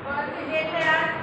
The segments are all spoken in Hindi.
कौन सी डेट है आज?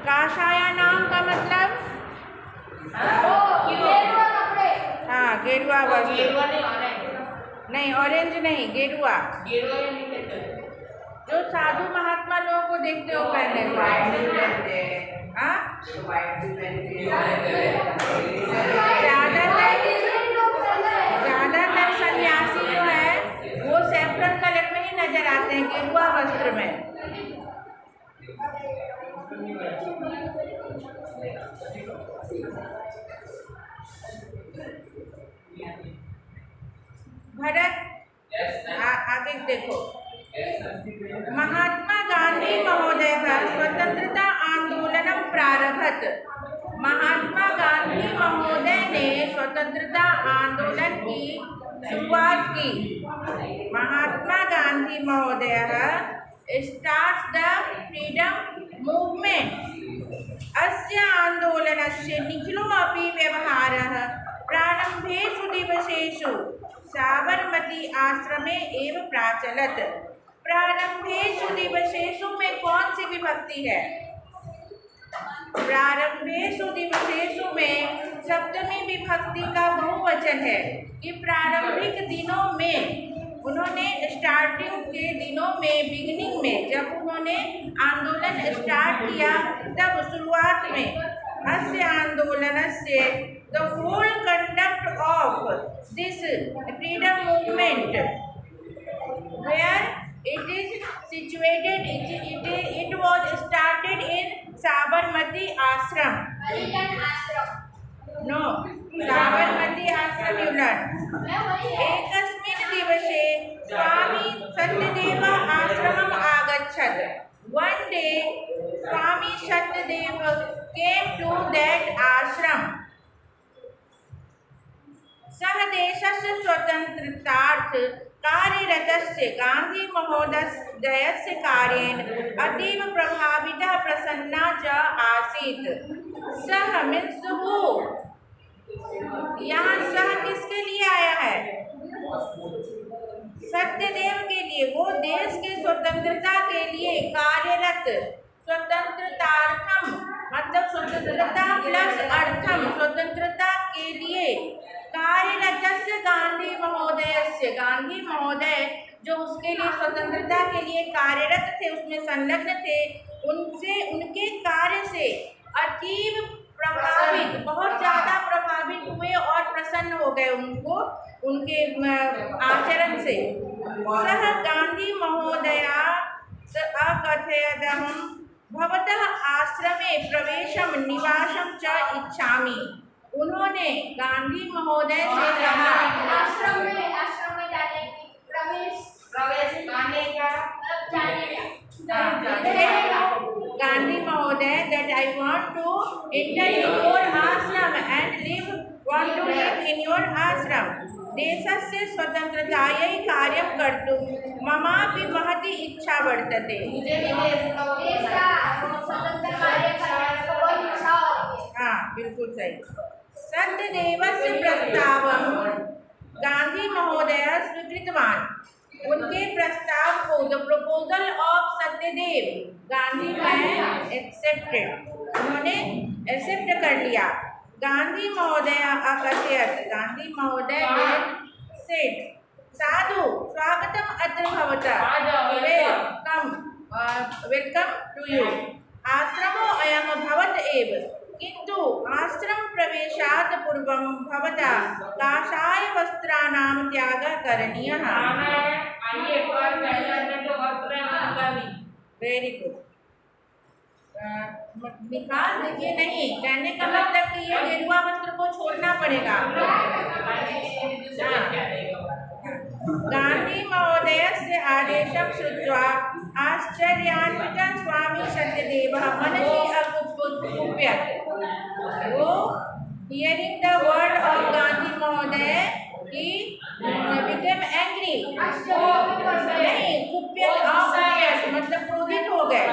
'काशायानाम' का मतलब हाँ, गेरुआ वस्त्र। नहीं, ऑरेंज नहीं, गेरुआ। जो साधु महात्मा लोगों को देखते हो पहले ज्यादातर सन्यासी जो है वो सैफरन कलर में ही नजर आते हैं, गेरुआ वस्त्र में। भरत आगे देखो। महात्मा गांधी महोदय स्वतंत्रता आंदोलन प्रारभत। महात्मा गांधी महोदय ने स्वतंत्रता आंदोलन की शुरुआत की। महात्मा गांधी महोदय स्टार्ट द फ्रीडम मूवमेंट। अस्य आंदोलनस्य निखिलो अपि व्यवहारः प्रारंभेषु दिवसेषु साबरमती आश्रमे एव प्राचलत। प्रारंभेषु दिवसेषु में कौन सी विभक्ति है? प्रारंभेषु दिवसेषु में सप्तमी विभक्ति का बहुवचन है कि प्रारंभिक दिनों में, उन्होंने स्टार्टिंग के दिनों में, बिगिनिंग में, जब उन्होंने आंदोलन स्टार्ट किया तब शुरुआत में अस्य आंदोलनस्य the whole conduct of this freedom movement where it is situated, it was started in Sabarmati ashram. No, Sabarmati ashram you learn. एकस्मिन् दिवसे स्वामी सत्यदेव आश्रमम् आगच्छत्. One day Swami Satyadev came to that ashram. सः देशस्य स्वतन्त्रतार्थ कार्यरतस्य गांधी महोदयस्य कार्येण अतीव प्रभावितः प्रसन्नः च आसीत्। सः मीन्स हू, यहाँ सः किसके लिए आया है? सत्यदेव के लिए। वो देश के स्वतंत्रता के लिए कार्यरत, स्वतंत्रतार्थम मतलब स्वतंत्रता प्लस अर्थम, स्वतंत्रता के लिए कार्यरतस्य गांधी महोदयस्य, गांधी महोदय जो उसके लिए स्वतंत्रता के लिए कार्यरत थे, उसमें संलग्न थे, उनसे, उनके कार्य से अतीव प्रभावित, बहुत ज़्यादा प्रभावित हुए और प्रसन्न हो गए उनको, उनके आचरण से। सः गांधी महोदया अकथयदहं भवतः आश्रमे प्रवेशम निवासम च इच्छामि। उन्होंने गांधी महोदय से कहा, आश्रम में जाने की, प्रवेश पाने का, गांधी महोदय that I want to enter your ashram and want to live in your ashram. देशस्य स्वतंत्रतायै कार्यं कर्तुं ममापि महती इच्छा वर्तते। हाँ, बिल्कुल सही। सत्यदेवस्य प्रस्तावं गांधी महोदय स्वीकृतवान्। उनके प्रस्ताव को, the proposal of Satyadev, Gandhi ने एक्सेप्टेड, उन्होंने एक्सेप्ट कर लिया। गांधी महोदय अकथयत्, गांधी महोदय सेड, साधु स्वागतम अत्र भवतः। Welcome to you. आश्रमो अयम भवत एव, किंतु आश्रम प्रवेशात् पूर्वं भवता काषाय वस्त्राणां त्यागः करणीयः। Very good. निकाल दीजिए, नहीं कहने का मतलब कि ये गेरुआ वस्त्र को छोड़ना पड़ेगा। गांधी महोदयस्य आदेशं श्रुत्वा आश्चर्यान्वितः स्वामी सत्यदेवः मनसि अकुप्यत। वो hearing the word of Gandhi Mahoday, he became angry। नहीं, कुप्यत मतलब क्रोधित हो गए।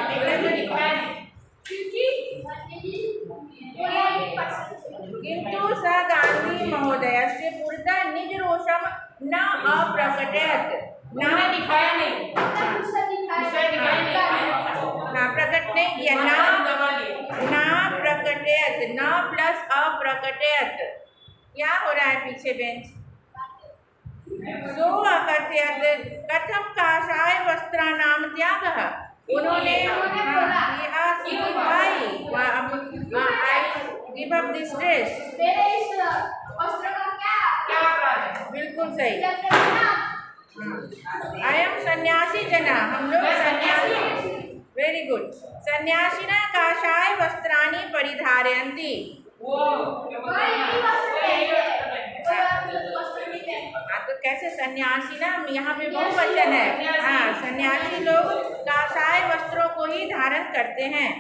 किंतु स गांधी महोदय से पुरतः निज रोषम न अप्रकटयत, ना दिखाया नहीं, ना प्रकट नहीं किया, ना प्रकटयत, न प्लस अप्रकटयत। क्या हो रहा है पीछे बेंच? सो अकथयत कथम काषाय वस्त्राणां त्यागः। उन्होंने गिव अप दिस ड्रेस। बिल्कुल सही। अयम सन्यासी जना, हम लोग सन्यासी। Very good. सन्यासिना काषाय वस्त्राणि परिधारयन्ति। तो कैसे सन्यासी ना, यहाँ पे बहुवचन है। हाँ, सन्यासी लोग काषाय वस्त्रों को ही धारण करते हैं।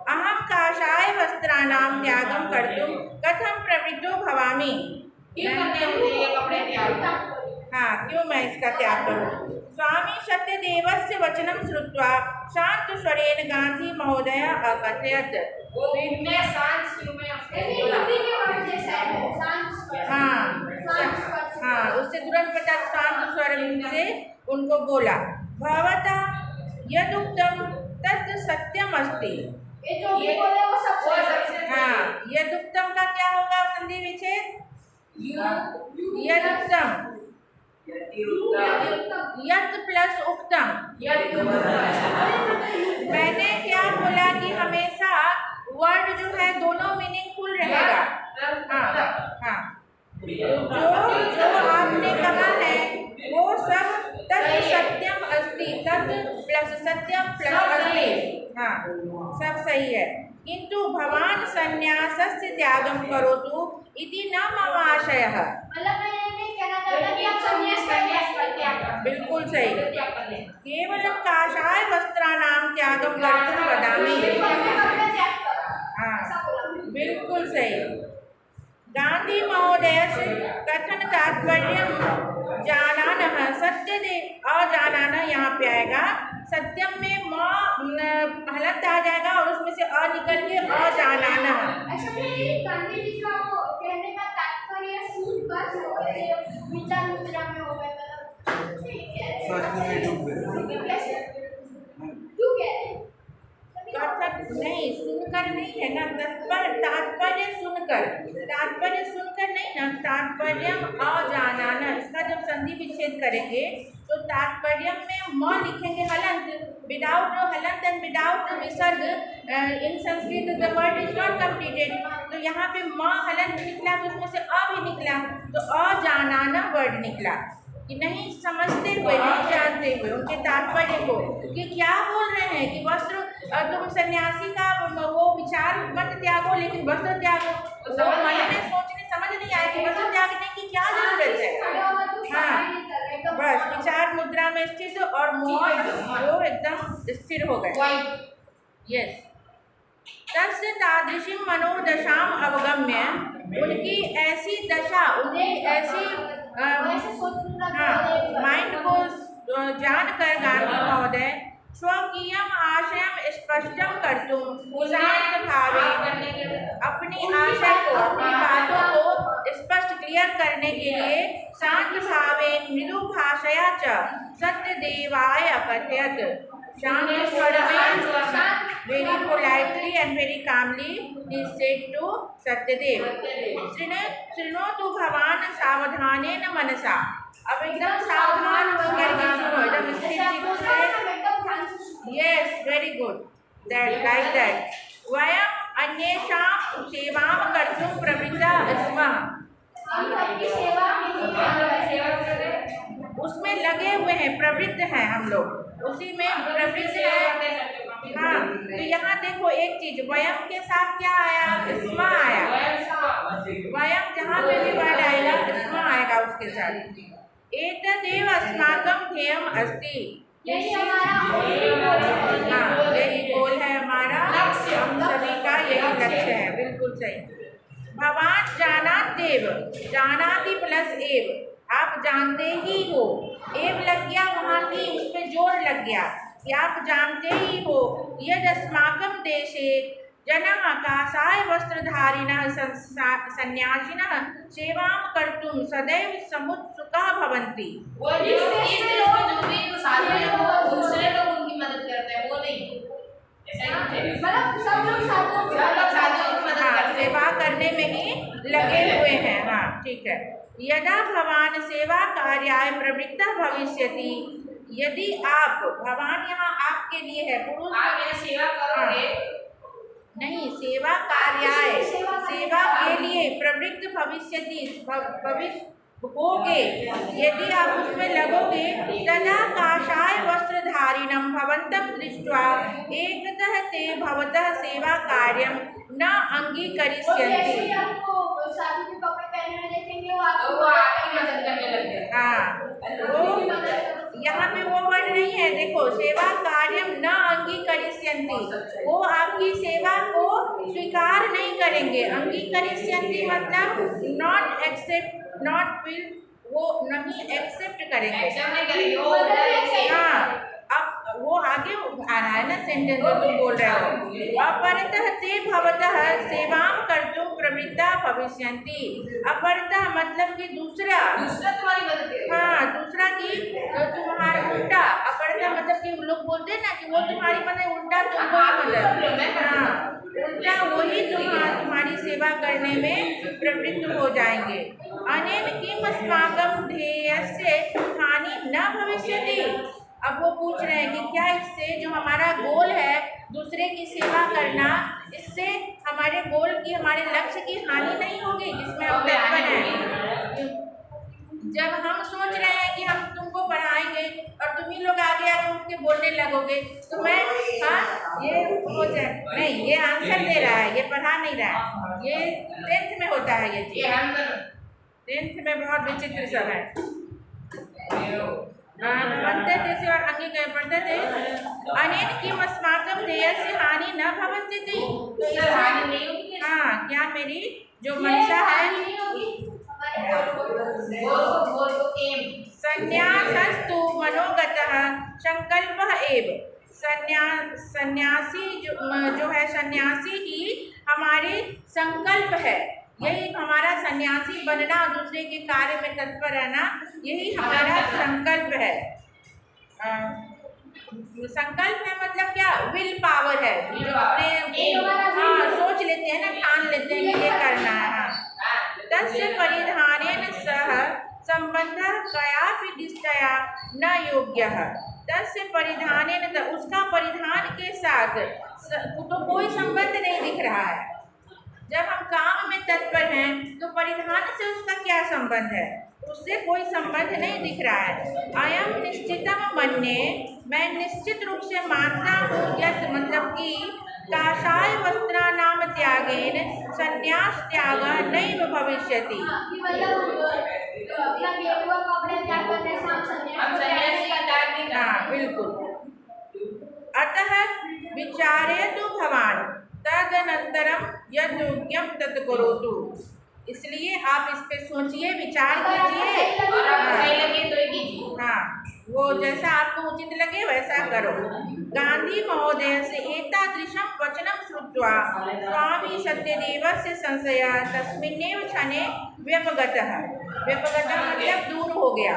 अहम काषाय वस्त्राणां त्यागं कर्तुं कथं प्रवृत्तो भवामि। हाँ, क्यों मैं इसका त्याग करूँ? स्वामी सत्यदेवस्य वचनं श्रुत्वा शान्तस्वरेण गांधी महोदय अकथयत। हाँ, उससे तुरंत पता शांत स्वर से उनको बोला, भवता यदुक्तम तत् सत्यम अस्ति। हाँ, यदुक्तम का क्या होगा संधि विच्छेद? यदुक्तम, यत् प्लस उक्तम। मैंने क्या बोला कि हमेशा वर्ड जो है दोनों मीनिंगफुल रहेगा। हाँ हाँ, जो आपने कहा है वो सब तत् सत्यम अस्ति, तत् प्लस सत्यम प्लस अस्ति। हाँ, सब सही है। किंतु भवान संन्यासस्य त्यागं करोतु इति न मम आशयः। बिल्कुल सही। केवलं काषाय वस्त्राणां त्यागं कर्तुं वदामि। हाँ, बिल्कुल सही। गांधी महोदय से कथन तात्पर्य जानानः सत्यदेव, अजानाना यहाँ पे आएगा। सत्यम में म हलंत आ जाएगा और उसमें से अ निकल के अजानाना। गांधी जी का कहने का तात्पर्य विचार मुद्रा में हो गया। नहीं, सुनकर नहीं है ना, तात्पर्य सुनकर, तात्पर्य सुनकर नहीं ना, तात्पर्य अजानाना। इसका जब संधि विच्छेद करेंगे तो तात्पर्य में म लिखेंगे हलंत, without halant and without visarga. In Sanskrit the word is not completed. तो यहाँ पे म हलंत निकला तो उसमें से अ भी निकला, तो अजानाना वर्ड निकला कि नहीं समझते हुए, नहीं जानते हुए उनके तात्पर्य को कि क्या बोल रहे हैं कि वस्त्र, तुम सन्यासी का वो विचार मत त्यागो लेकिन वस्त्र त्यागो। तो मन में सोचने समझ नहीं आया कि वस्त्र त्यागने की क्या जरूरत है। हाँ, बस विचार मुद्रा में स्थित और वो एकदम स्थिर हो गए। यस। तस्य तादृशी मनोदशाम अवगम्य, उनकी ऐसी दशा, उनकी ऐसी माइंड को जानकर गांधी महोदय स्वकीयम आशयम स्पष्टम कर्तुं शांत भावे, अपनी आशय को, अपनी बातों को स्पष्ट क्लियर करने के लिए शांत भावे मृदु भाषया च सत्यदेवाय अकथयत। शांत स्वर में very politely and very calmly he said to Satyadev, शृणोतु भवान सावधानेन मनसा। अब एकदम सावधान होकर के सुनो, एकदम स्थिर चित्त से। Yes, very very good, that like that. वयम अन्येषां सेवां कर्तुं प्रवृत्ताः स्मः। उसमें लगे हुए हैं, प्रवृत्त हैं हम लोग, उसी में प्रवृत्त है। हाँ, तो यहाँ देखो एक चीज, वयम के साथ क्या आया? स्म आया। वयम जहाँ पे भी वर्ड आएगा स्म आएगा उसके साथ। एतदेव अस्माकं ध्येयम् अस्ति, यही हमारा हाँ यही गोल है हमारा, हम सभी का यही लक्ष्य है। बिल्कुल सही। भवान जानात्येव, जानाति प्लस एव, आप जानते ही हो, एव लग गया वहाँ की, उसमें जोर लग गया कि आप जानते ही हो। यद अस्माकं देशे जनाः काषाय वस्त्रधारिणः सन्यासिनः सेवां कर्तुं सदैव समुत्सुकाः भवन्ति। इस देश में जो भी साधु हैं वो दूसरे लोग उनकी मदद करते हैं, वो नहीं, मतलब सब लोग साधुओं की मदद करते हैं, सेवा करने में ही लगे हुए हैं। हाँ ठीक है। यदा भवान सेवा कार्याय प्रवृत्तः भविष्यति, यदि आप, भवान यहाँ आपके लिए है, पुरुष आप यहाँ सेवा करोगे, नहीं, सेवा कार्याय, सेवा के लिए प्रवृत्त भविष्यति, भविष्य होगे, यदि आप उसमें लगोगे, तदा काषाय वस्त्रधारिणं भवन्तं दृष्ट्वा एकतः ते भवतः सेवा कार्यं न अंगीकरिष्यन्ति। साधु के कपड़े पहने हुए देखेंगे, वो आपकी मदद करने लगेंगे। हाँ, वो यहाँ पे वो वर्ड नहीं है, देखो, सेवा कार्यम न अंगीकरिष्यन्ति, वो आपकी सेवा को स्वीकार नहीं करेंगे। अंगीकरिष्यन्ति मतलब नॉट एक्सेप्ट, नॉट विल, वो नहीं एक्सेप्ट करेंगे। हाँ, अब वो आगे आ रहा है ना सेंटेंस जो तुम बोल रहे हो। अपरतः ते भवतः सेवां कर्तुं प्रवृत्ताः भविष्यन्ति। अपरतः मतलब कि दूसरा तुम्हारी मदद करेगा। हाँ, दूसरा कि तुम्हारा उल्टा, अपरतः मतलब कि लोग बोलते हैं ना कि वो तुम्हारी मदद, उल्टा तुमको मदद, हाँ उल्टा वही तुम्हारी सेवा करने में प्रवृत्त हो जाएंगे। अनेन किम अस्माकं ध्येयस्य हानि न भविष्यति। अब वो पूछ रहे हैं कि क्या इससे जो हमारा गोल है दूसरे की सेवा करना, इससे हमारे गोल की, हमारे लक्ष्य की हानि नहीं होगी जिसमें हम तत्पर हैं। जब हम सोच रहे हैं कि हम तुमको पढ़ाएंगे और तुम ही लोग आगे आगे उठ के बोलने लगोगे तो मैं, हाँ ये हो जाए, नहीं ये आंसर दे रहा है, ये पढ़ा नहीं रहा है, ये 10th में होता है ये चीज, 10th में बहुत विचित्र सब है। पढ़ते थे और आगे गए पढ़ते थे। अनेन किम अस्माकं ध्येयस्य हानि न भविष्यति, तो हाँ क्या मेरी जो मंशा है, संन्यासस्तु मनोगतः संकल्पः एव। सन्यासी जो है, सन्यासी ही हमारे संकल्प है, यही हमारा सन्यासी बनना, दूसरे के कार्य में तत्पर रहना, यही हमारा संकल्प है। संकल्प है मतलब क्या? विल पावर है, जो अपने हाँ सोच लेते हैं ना, ठान लेते हैं कि ये करना है। तस्य परिधानेन सह संबंधः कयापि दृष्ट्या न योग्यः। तस्य परिधानेन, उसका परिधान के साथ तो कोई संबंध नहीं दिख रहा है। जब हम काम में तत्पर हैं तो परिधान से उसका क्या संबंध है? उससे कोई संबंध नहीं दिख रहा है। अयम निश्चितम मन्ये, मैं निश्चित रूप से मानता हूँ, यत् मतलब कि काषाय वस्त्राणाम त्यागेन संन्यास त्यागः नैव भविष्यति। हाँ बिल्कुल। अतः विचारयतु भवान तदनंतरम यद् योग्यम तत् करोतु। इसलिए आप इस पे सोचिए, विचार कीजिए, हाँ वो जैसा आपको उचित लगे वैसा करो। गांधी महोदय से एतादृशं वचनं श्रुत्वा स्वामी सत्यदेवस्य संशयः तस्मिन्नेव क्षणे व्यपगतः। व्यपगतः मतलब दूर हो गया।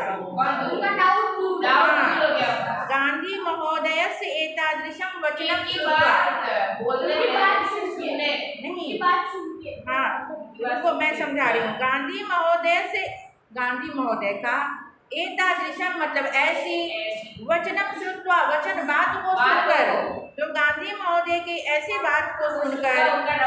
गांधी महोदय से एतादृशं वचनं श्रुत्वा, नहीं हाँ देखो मैं समझा रही हूँ। गांधी महोदय का एतादृशम मतलब ऐसी, वचनम श्रुत्वा वचन बात को सुनकर, जो महोदय की ऐसी बात को सुनकर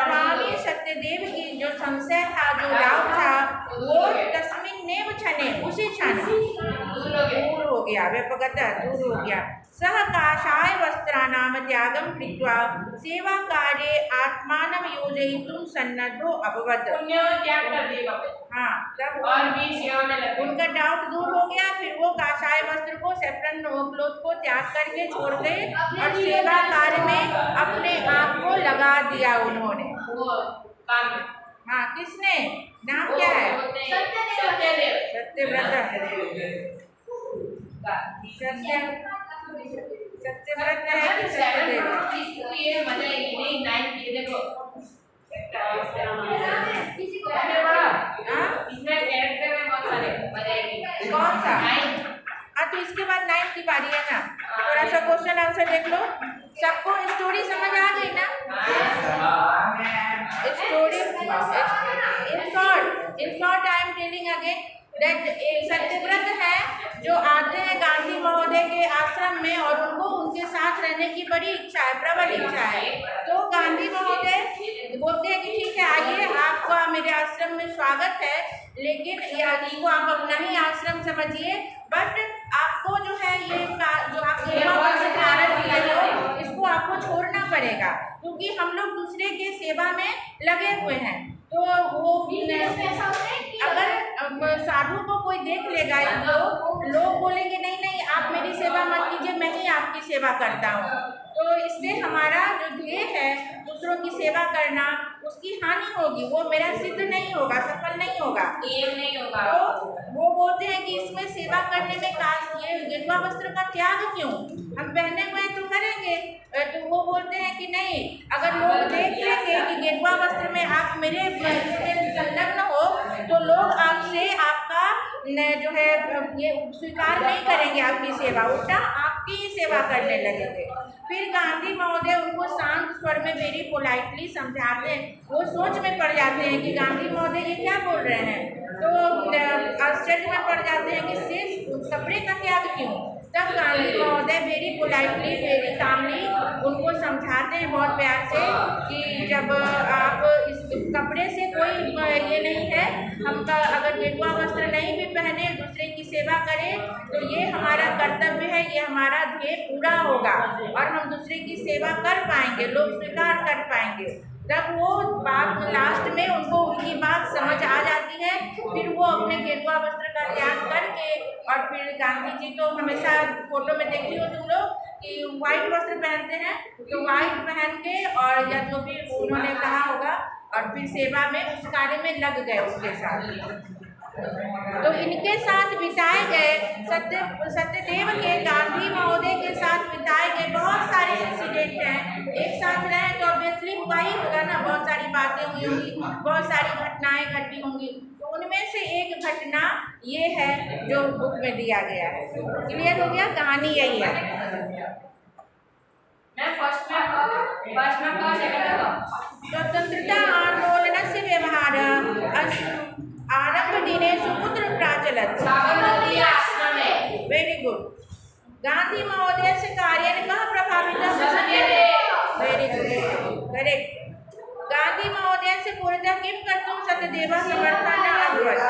स्वामी सत्यदेव की जो संशय था, जो डाउट था, वो तस्मिन्नेव क्षणे, उसी क्षण दूर हो गया, व्यपगतः दूर हो गया। सह काषाय वस्त्राणाम त्यागं कृत्वा सेवा कार्ये आत्मानं योजयितुं सन्नद्धो अभवत्। पुण्य त्याग कर देगा हाँ, तब और भी सेवा में लगे। उनका डाउट दूर हो गया। फिर वो काषाय वस्त्र को, सेफ्रन क्लोथ को त्याग करके छोड़ गए और सेवा कार्य में अपने आप को लगा दिया उन्होंने। वो काम में। हाँ, किसने? नाम क्या है? सत्यदेव। सत्यव्रत। सत्यव्रत है कि सत्यदेव? इसको ये मजा ही नहीं, 9 ये देखो इसमें कैरेक्टर में बहुत सारे मजा आएगी। कौन सा? 9। हाँ, तो इसके बाद 9 की बारी है ना। थोड़ा सा क्वेश्चन आंसर देख लो। सबको स्टोरी समझ आ गई ना? Story in short I am telling again that Satyavrat है जो आते हैं गांधी महोदय के आश्रम में और उनको उनके साथ रहने की बड़ी इच्छा है, प्रबल इच्छा है। तो गांधी महोदय बोलते हैं कि ठीक है, आइए, आपका मेरे आश्रम में स्वागत है, लेकिन इसको आप अपना ही आश्रम समझिए, बट आपको जो है ये जो आप धारण किए हो, इसको आपको छोड़ना पड़ेगा, क्योंकि हम लोग दूसरे के सेवा में लगे हुए हैं। तो वो अगर साधु को कोई देख लेगा, लोग बोलेंगे नहीं नहीं, आप मेरी सेवा मत कीजिए, मैं ही आपकी सेवा करता हूँ। तो इसलिए हमारा जो ध्येय है दूसरों की सेवा करना, उसकी हानि होगी, वो मेरा सिद्ध नहीं होगा, सफल नहीं होगा, ये नहीं होगा। तो वो बोलते हैं कि इसमें सेवा करने में ये गेरुआ वस्त्र का त्याग क्यों? हम पहने हुए तो करेंगे। तो वो बोलते हैं कि नहीं, अगर लोग देख लेंगे कि गेरुआ वस्त्र में आप मेरे संलग्न हो, तो लोग आपसे आपका जो है ये स्वीकार नहीं करेंगे, आपकी सेवा, उल्टा आपकी ही सेवा करने लगेंगे। फिर गांधी महोदय उनको शांत स्वर में वेरी पोलाइटली समझाते हैं। वो सोच में पड़ जाते हैं कि गांधी महोदय ये क्या बोल रहे हैं, तो आश्चर्य में पड़ जाते हैं कि सिर्फ कपड़े का त्याग क्यों। तब गांधी महोदय वेरी पोलाइटली, वेरी कामली उनको समझाते हैं बहुत प्यार से कि जब आप इस कपड़े से कोई ये नहीं है, हम अगर गेरुआ वस्त्र नहीं भी पहने, दूसरे की सेवा करें, तो ये हमारा कर्तव्य है, ये हमारा ध्येय पूरा होगा और हम दूसरे की सेवा कर पाएंगे, लोग स्वीकार कर पाएंगे। जब वो बात लास्ट में उनको उनकी बात समझ आ जाती है, फिर वो अपने गेरुआ वस्त्र का त्याग करके, और फिर गांधी जी तो हमेशा फोटो में देखती हो तुम लोग कि व्हाइट वस्त्र पहनते हैं, तो व्हाइट पहन के और या जो भी उन्होंने कहा होगा, और फिर सेवा में उस कार्य में लग गए उसके साथ। तो इनके साथ बिताए गए सत्यदेव के, गांधी महोदय के साथ बिताए गए बहुत सारे इंसिडेंट हैं। एक साथ रहे तो ऑब्वियसली हुआ ही होगा ना, बहुत सारी बातें हुई होंगी, बहुत सारी घटनाएं घटी होंगी। तो उनमें से एक घटना ये है जो बुक में दिया गया है। क्लियर हो गया? कहानी यही है। मैं फर्स्ट में का सेकंड का स्वतंत्रता आंदोलन से व्यवहार आरंभ दिने सुपुत्र प्राचलत। साबरमती आश्रम में। Very good. गांधी महोदय से कार्य कहाँ प्रभावित? Very good, correct. गांधी महोदय से पूर्णतः किम कर्तुं सत्यदेव समर्थन अभवत्।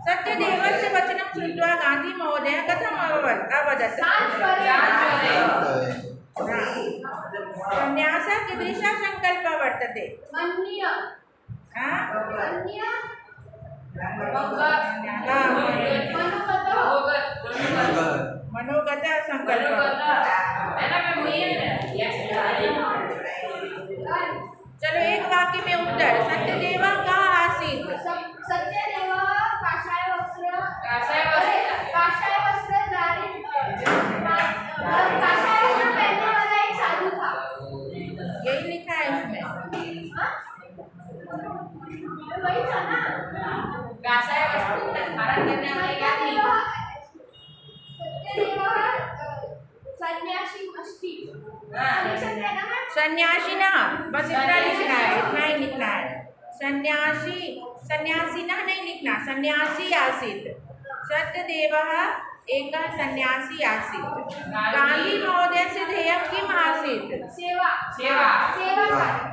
सत्यदेवस्य वचनं श्रुत्वा गांधी महोदय कथम् अवदत्? संन्यासः कीदृशः संकल्पः वर्तते? मनोगत संकल्प। चलो एक वाक्य में उत्तर। सत्यदेव का आसीत? सत्यदेव काषाय वस्त्र पहनने वाला एक साधु था। यही लिखा है इसमें। वही था ना, काषाय वस्त्र धारण करने वाली क्या थी? सत्यदेव सन्यासी अस्ति। सन्यासी ना, बस इतना लिखना है, इतना ही लिखना है। सन्यासी ना नहीं लिखना, सन्यासी आसीत। सत्यदेवः एकः सन्यासी आसीत्। गांधी महोदय से ध्येयं किम् आसीत्? अनुचित सेवा सेवा सेवा कार्य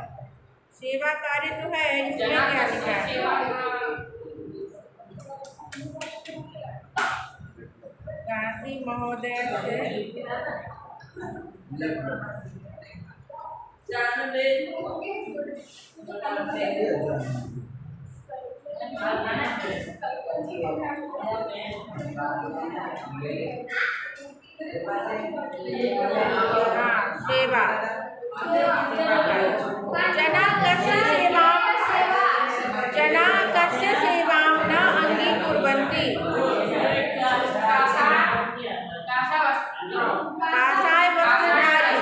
सेवा कार्य तो है, इसमें क्या लिखा है? सेवा गांधी महोदय से हाँ सेवा जनाकस्य सेवां न अंगीकुर्वन्ति काषाय वस्त्रधारी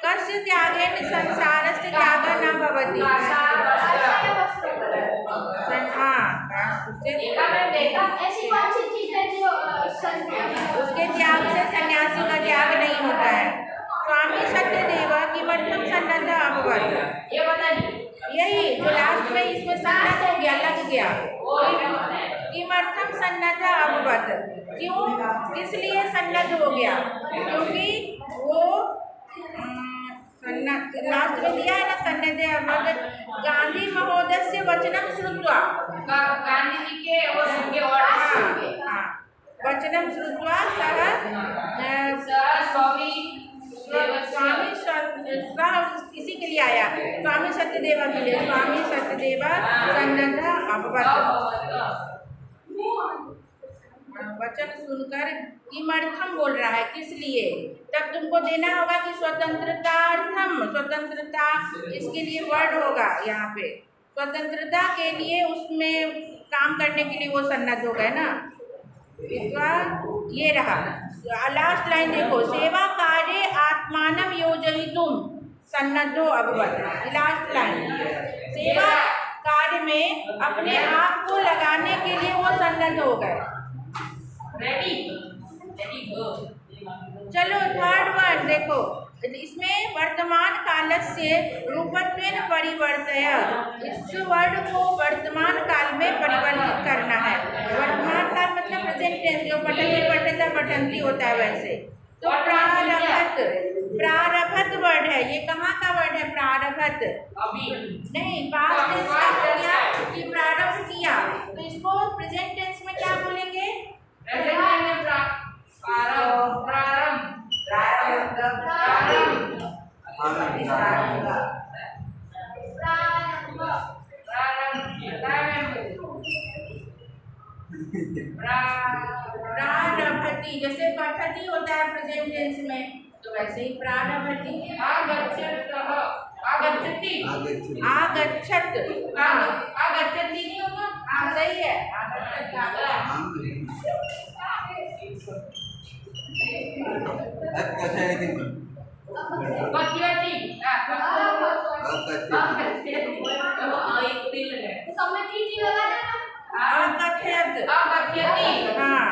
कस्य त्यागेन संसारस्य त्यागः न भवति। ऐसी कौन सी चीज है जो उसके त्याग से सन्यासी का त्याग नहीं होता है। स्वामी सत्यदेव किमर्थम सन्नद्ध अभवत्, ये बताइए यही जो लास्ट में इसमें सन्नद्ध हो गया, लग गया। किमर्थम सन्नद्ध अभवत्, क्यों किस लिए सन्नद्ध हो गया? क्योंकि वो लास्ट में दिया है ना सन्नद्ध अभवत्, गांधी महोदय से वचनम श्रुत्वा, गांधी जी के और उनके ऑर्डर वचनम श्रुत्वा सह स्वामी किसी के लिए आया, स्वामी सत्यदेव के लिए, स्वामी सत्यदेव सन्नद्ध अभवत्। वचन सुनकर किमर्थम बोल रहा है, किस लिए? तब तुमको देना होगा कि स्वतंत्रतार्थम, स्वतंत्रता इसके लिए वर्ड होगा यहाँ पे, स्वतंत्रता के लिए उसमें काम करने के लिए वो सन्नद्ध हो गए ना। ये रहा लास्ट लाइन, देखो सेवा कार्य आत्मानम योजयितुम सन्नद्धो अभवत्। लास्ट लाइन, सेवा कार्य में अपने आप को लगाने के लिए वो सन्नद्ध हो गए। रेडी चलो थर्ड वर्ड देखो, इसमें वर्तमान कालस्य रूपत्वेन परिवर्तय, इस वर्ड को वर्तमान काल में परिवर्तित करना है। वर्तमान काल मतलब प्रेजेंट टेंस, जो पठति पठता पठन्ति होता है वैसे। तो प्रारभत, प्रारभत वर्ड है, ये कहाँ का वर्ड है? प्रारभत अभी नहीं, पास्ट टेंस का हो गया कि प्रारंभ किया, तो इसको प्रेजेंट टेंस में क्या बोलेंगे? प्रारभति, जैसे पठति होता है प्रेजेंट टेंस में, तो वैसे ही प्रारभति। आगच्छति आगच्छत, आगच्छति नहीं होगा? हाँ सही है, आगच्छत। पत्यति अकथयत, आगच्छति हाँ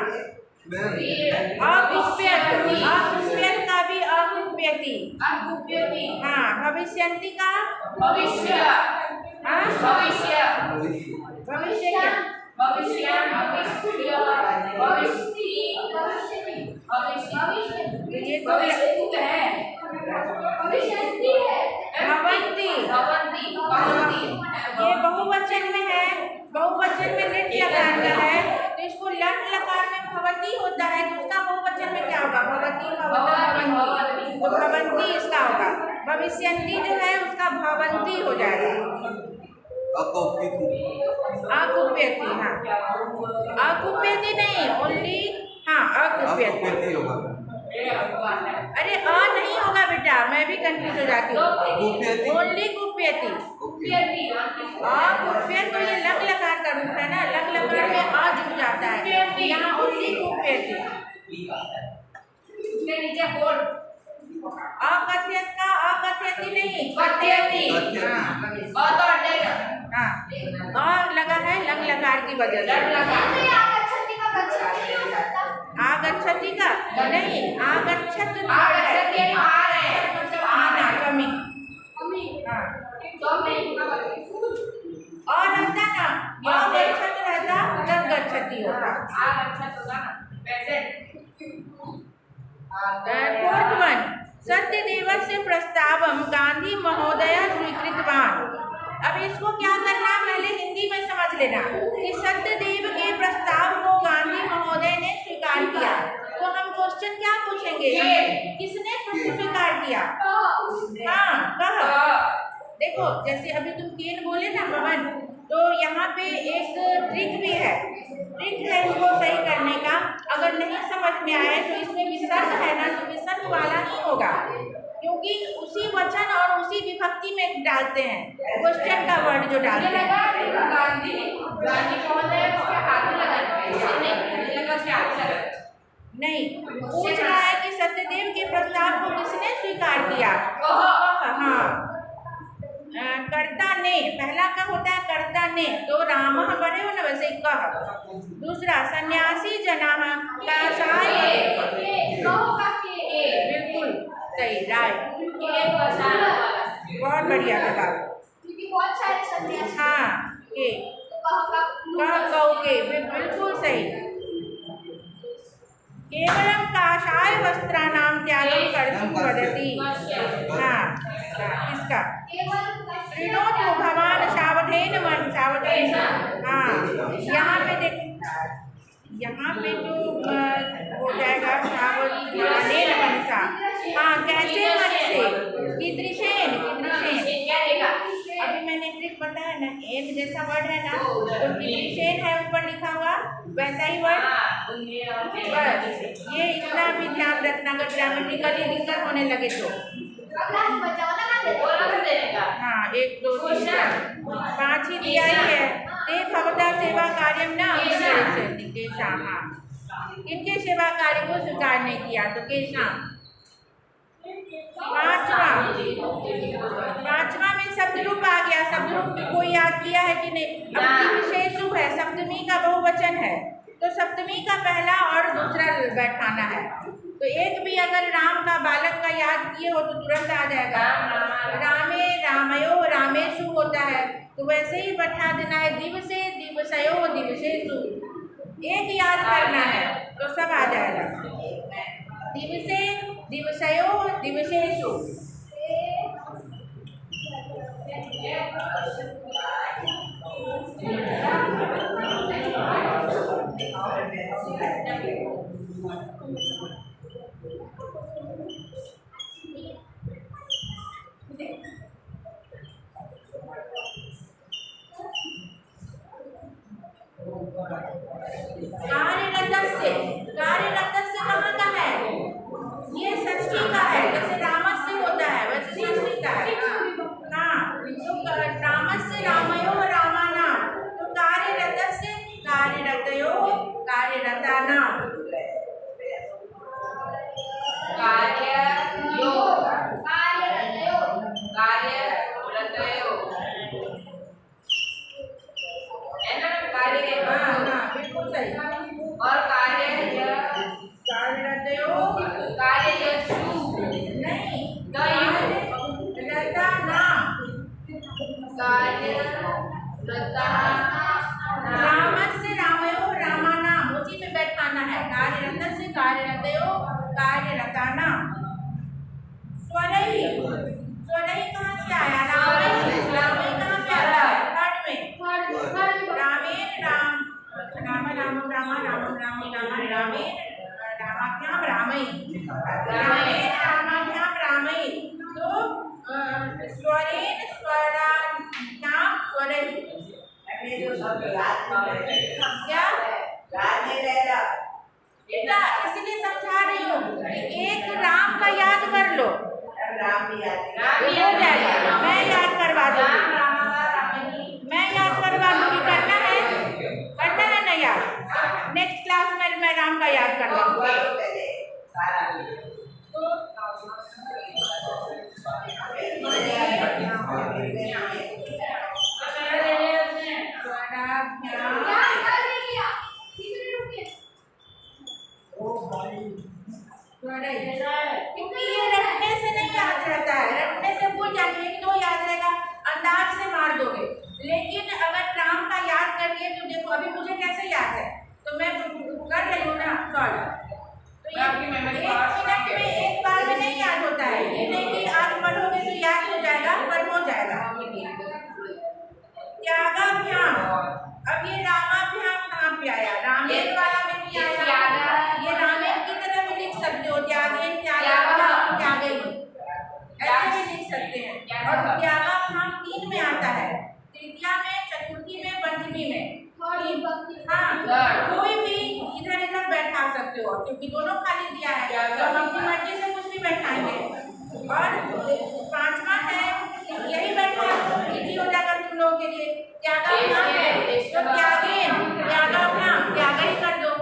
अकुप्यत, अकुप्यत का भी अकुप्यति, अकुप्यति हाँ भविष्यन्ति का भविष्य हाँ भविष्य भविष्य क्या? भविष्य ये तो भविष्य है भवन्ति, ये बहुवचन में है, बहुवचन में लिट लगाना है, तो इसको लट लकार में भवती होता है, तो उसका बहुवचन में क्या होगा? भवती का होगा भवन्ति, तो भवन्ति इसका होगा। भविष्यन्ति जो है उसका भवन्ति हो जाएगा। अकुप्यति, हाँ अकुप्यति नहीं, ओनली हाँ अकुप्यति होगा। अरे अ नहीं होगा बेटा, मैं भी कंफ्यूज हो जाती हूँ। ओनली कुप्यति, कुप्यत तो ये लग लकार का रूप है ना, लग लकार में आ जुड़ जाता है, यहाँ ओनली कुप्यति। उसके नीचे बोल अकथयत का अकथयति नहीं, कथयति और तो अड्डेगा हाँ और लगा है लग लकार की वजह से। आगच्छति का नहीं, आगच्छत मतलब आना, कमी, हाँ और रहता ना, आगच्छत रहता तब गच्छति होता। आगच्छत होगा ना, प्रेजेंट फोर्थ वन, सत्यदेवस्य प्रस्तावम गांधी महोदय स्वीकृतवान। अब इसको क्या करना, पहले हिंदी में समझ लेना कि सत्यदेव के प्रस्ताव को गांधी महोदय ने स्वीकार किया। तो हम क्वेश्चन क्या पूछेंगे, किसने स्वीकार किया? हाँ, कह। देखो जैसे अभी तुम केन बोले ना पवन, तो यहाँ पे एक ट्रिक भी है, इसको सही करने का। अगर नहीं समझ में आए तो इसमें विसर्ग है ना, तो विसर्ग वाला ही होगा, क्योंकि उसी वचन और उसी विभक्ति में डालते हैं क्वेश्चन का वर्ड जो डालते हैं। नहीं, पूछ रहा है कि सत्यदेव के प्रस्ताव को किसने स्वीकार किया? हाँ, कर्ता ने, पहला का होता है कर्ता ने, तो राम बने हो ना, वैसे कह। दूसरा, सन्यासी जना काषाय, बिल्कुल सही, राइट, बहुत बढ़िया जवाब। बहुत सारे सन्यासी, हाँ, के बिल्कुल सही। केवलम काषाय वस्त्राणां त्यागं कर्तुं वदति। हाँ, किसका? शृणोतु भवान् सावधेन मन, सावधेन। हाँ, यहाँ पे देख, यहाँ पे जो हो जाएगा सावधानेन मनसा। हाँ, कैसे मन से? कीदृशेन, अभी मैंने ट्रिक बताया ना, एक जैसा वर्ड है ना, तो कीदृशेन है ऊपर लिखा हुआ, वैसा ही वर्ड। बस ये इतना भी ध्यान रखना, अगर ग्रामेटिकली दिक्कत होने लगे तो। हाँ, 1 2 3 4 5 ही दिया ही है। ते भवता सेवा कार्यम न अंगीकरिष्यन्ति। हाँ, किनके सेवा कार्य को स्वीकार नहीं किया? तो केशाम। पांचवा में शब्दरूप आ गया। शब्दरूप को याद किया है कि नहीं? अब विशेषु है, सप्तमी का बहुवचन है, तो सप्तमी का पहला और दूसरा बैठाना है। तो एक भी अगर राम का बालक का याद किए हो तो तुरंत आ जाएगा। रामे रामयो रामेशु होता है, तो वैसे ही बैठा देना है, दिवसे दिवसयो दिवसेषु। एक याद करना है तो सब आ जाएगा। दिवसे दिवसयो दिवसेषु। कार्यरतस्य कहाँ का है? ये षष्ठी का है, जैसे रामस्य होता है वैसे षष्ठी का है। हाँ, तो रामस्य रामयो रामानां, तो कार्यरतस्य कार्यरतयो कार्यरतानां। बिल्कुल सही। और कार्यरतयो नहीं, रामस्य रामयो रामानां, उसी में बैठाना है। कार्यरतस्य कार्यरतयो कार्यरतानां। स्वरई, स्वरई कहाँ से आया? रामई, रामई कहाँ पे आता है? थर्ड में। रामेण राम, राम राम राम राम राम राम रामेण रामाभ्याम रामई, रामेण रामाभ्याम रामई। तो स्वरेण स्वराभ्याम स्वरई। क्या बेटा, इसलिए समझा रही हूँ कि एक राम का याद कर लो, हो जाएगा। मैं याद करवा दूँगी, मैं याद करवा दूँगी। करना है ना याद? नेक्स्ट क्लास में मैं राम का याद करवाऊँगी। क्योंकि ये रटने से नहीं याद रहता है, रटने से भूल जाएंगे, 1-2 याद रहेगा, अंदाज से मार दोगे। लेकिन अगर राम का याद करिए तो देखो, अभी मुझे कैसे याद है, तो मैं कर रही हूँ ना सॉल्व, तो ये 1 मिनट में सकते हो, क्योंकि दोनों खाली दिया है तो हम अपनी मर्जी से कुछ भी बैठाएंगे। और पांचवा है यही बैठा इजी हो जाएगा तुम लोगों के लिए। त्यागाभ्याम है तो त्यागेन त्यागाभ्याम त्याग ही कर दो,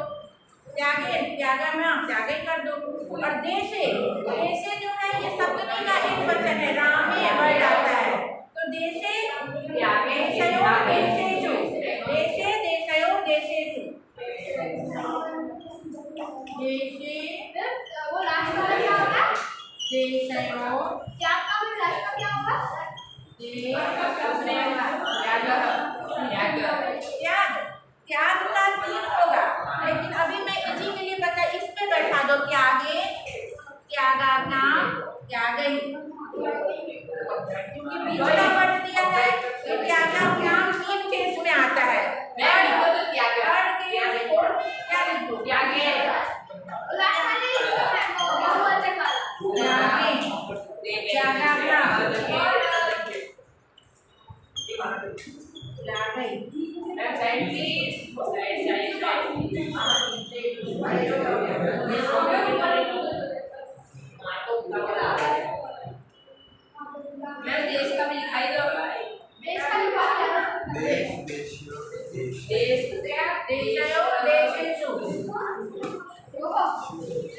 त्यागेन त्यागाभ्याम त्याग ही कर दो। और देशे देशे जो है ये सप्तमी का एक वचन है, रामे बढ़ जाता है तो देशे देशयो देशेषु देशे देशयो देशेषु देशे वो लास्ट वाला क्या होगा? देशयो क्या का भी लास्ट का क्या होगा? त्याग त्याग का 3 होगा, लेकिन अभी मैं इजी के लिए बता इस पे बैठा दो त्यागे त्यागाभ्याम त्यागई, क्योंकि बीच का वर्ड दिया है कि त्यागाभ्याम 3 केस में आता है। मैं लिखो तो त्याग थर्ड केस और क्या लिखो त्यागे लास्ट वाले लिखो मैं वो वाला वाला। त्यागे त्यागाभ्याम त्यागई। मैं देश का भी दिखाई दो देश का लिखा है। देश देशयो देशेषु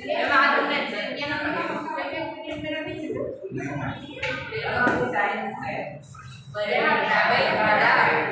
मैं मालूम है ये ना मेरा नहीं है। साइंस है बड़े भाई बड़ा